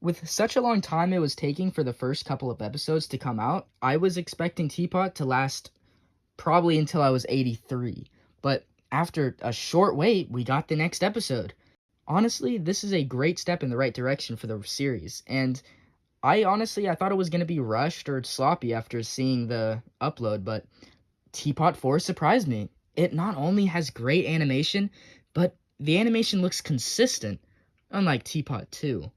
With such a long time it was taking for the first couple of episodes to come out, I was expecting TPOT to last probably until I was 83. But after a short wait, we got the next episode. Honestly, this is a great step in the right direction for the series, and I thought it was going to be rushed or sloppy after seeing the upload, but TPOT 4 surprised me. It not only has great animation, but the animation looks consistent, unlike TPOT 2.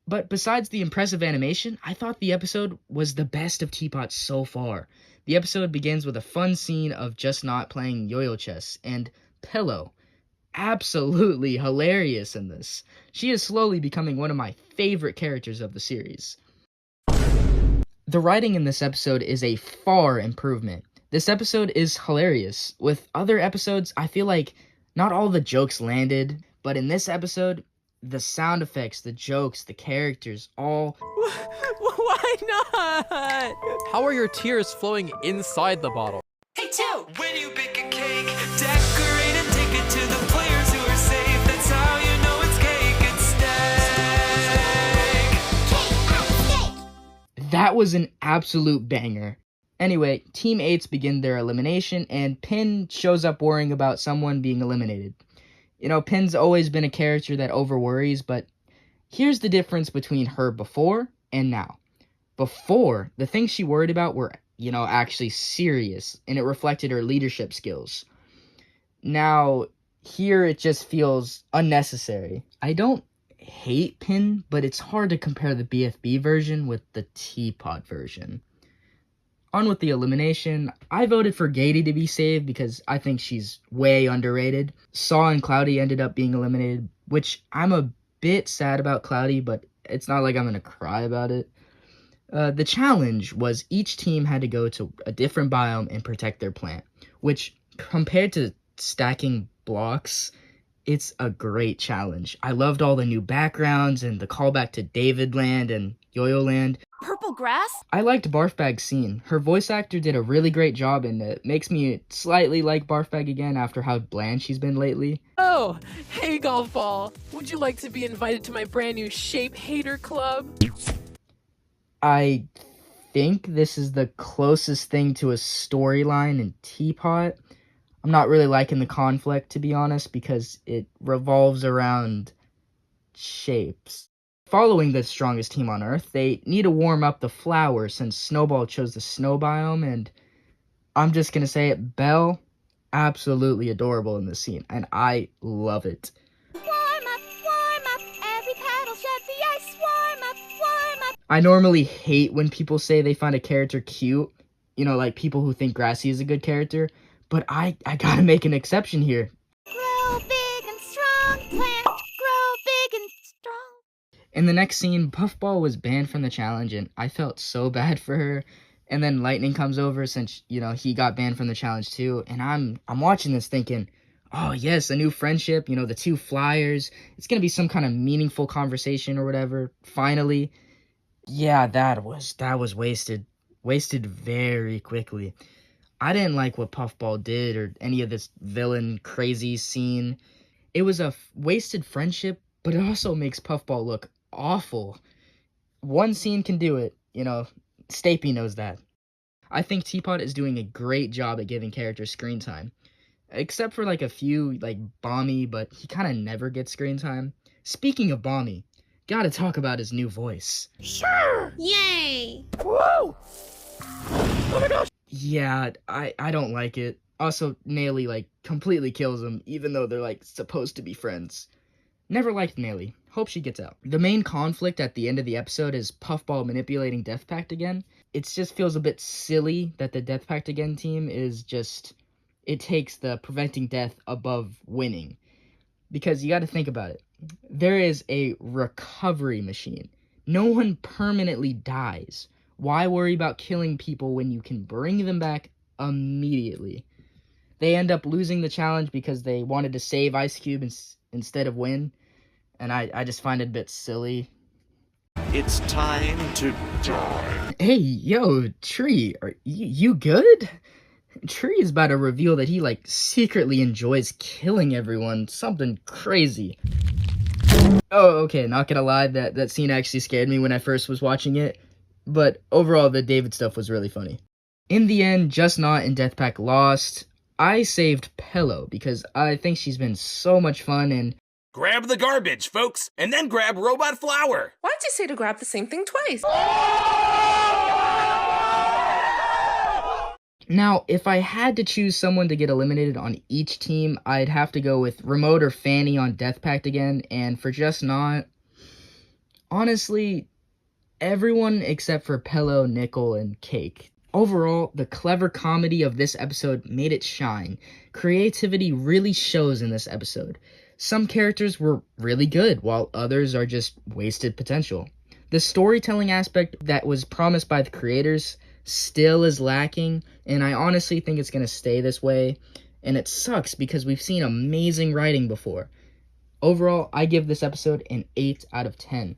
But besides the impressive animation, I thought the episode was the best of TPOT so far. The episode begins with a fun scene of Just Not playing yo-yo chess, and Pillow, absolutely hilarious in this. She is slowly becoming one of my favorite characters of the series. The writing in this episode is a far improvement. This episode is hilarious. With other episodes, I feel like not all the jokes landed, but in this episode, the sound effects, the jokes, the characters, all... Why not? How are your tears flowing inside the bottle? Hey, two! When you bake a cake, decorate and take it to the players who are safe. That's how you know it's cake. It's steak. That was an absolute banger. Anyway, Team 8s begin their elimination, and Pin shows up worrying about someone being eliminated. You know, Pin's always been a character that over-worries, but here's the difference between her before and now. Before, the things she worried about were, actually serious, and it reflected her leadership skills. Now, here it just feels unnecessary. I don't hate Pin, but it's hard to compare the BFB version with the TPOT version. On with the elimination, I voted for Gady to be saved because I think she's way underrated. Saw and Cloudy ended up being eliminated, which I'm a bit sad about Cloudy, but it's not like I'm gonna cry about it. The challenge was each team had to go to a different biome and protect their plant, which compared to stacking blocks, it's a great challenge. I loved all the new backgrounds and the callback to David Land and Yo-Yo Land. Purple grass? I liked Barfbag's scene. Her voice actor did a really great job, and it makes me slightly like Barfbag again after how bland she's been lately. Oh, hey Golf Ball. Would you like to be invited to my brand new Shape Hater Club? I think this is the closest thing to a storyline in Teapot. I'm not really liking the conflict, to be honest, because it revolves around shapes. Following the strongest team on Earth, they need to warm up the flower since Snowball chose the snow biome, and I'm just gonna say it, Belle, absolutely adorable in this scene, and I love it. Warm up, every paddle shed the ice, warm up. I normally hate when people say they find a character cute, like people who think Grassy is a good character, but I gotta make an exception here. Grow big and strong, plant, grow big and strong. In the next scene, Puffball was banned from the challenge, and I felt so bad for her. And then Lightning comes over since, he got banned from the challenge too. And I'm watching this thinking, oh yes, a new friendship, the two flyers. It's gonna be some kind of meaningful conversation or whatever. Finally. Yeah, that was wasted. Wasted very quickly. I didn't like what Puffball did or any of this villain crazy scene. It was a wasted friendship, but it also makes Puffball look awful. One scene can do it, Stapy knows that. I think Teapot is doing a great job at giving characters screen time. Except for a few, Bommy, but he kind of never gets screen time. Speaking of Bommy, gotta talk about his new voice. Sure! Yay! Whoa! Oh my gosh! Yeah, I don't like it. Also, Naily, completely kills him, even though they're, supposed to be friends. Never liked Naily. Hope she gets out. The main conflict at the end of the episode is Puffball manipulating Death Pact again. It just feels a bit silly that the Death Pact again team is just... It takes the preventing death above winning. Because you gotta think about it. There is a recovery machine. No one permanently dies. Why worry about killing people when you can bring them back immediately? They end up losing the challenge because they wanted to save Ice Cube instead of win. And I just find it a bit silly. It's time to die. Hey, yo, Tree, are you good? Tree is about to reveal that he, secretly enjoys killing everyone. Something crazy. Oh, okay, not gonna lie, that scene actually scared me when I first was watching it. But overall, the David stuff was really funny. In the end, Just Not and Death Pact lost. I saved Pillow because I think she's been so much fun and... Grab the garbage, folks, and then grab Robot Flower. Why'd you say to grab the same thing twice? Now, if I had to choose someone to get eliminated on each team, I'd have to go with Remote or Fanny on Death Pact again, and for Just Not, honestly, everyone except for Pillow, Nickel, and Cake. Overall, the clever comedy of this episode made it shine. Creativity really shows in this episode. Some characters were really good, while others are just wasted potential. The storytelling aspect that was promised by the creators still is lacking, and I honestly think it's going to stay this way, and it sucks because we've seen amazing writing before. Overall, I give this episode an 8 out of 10.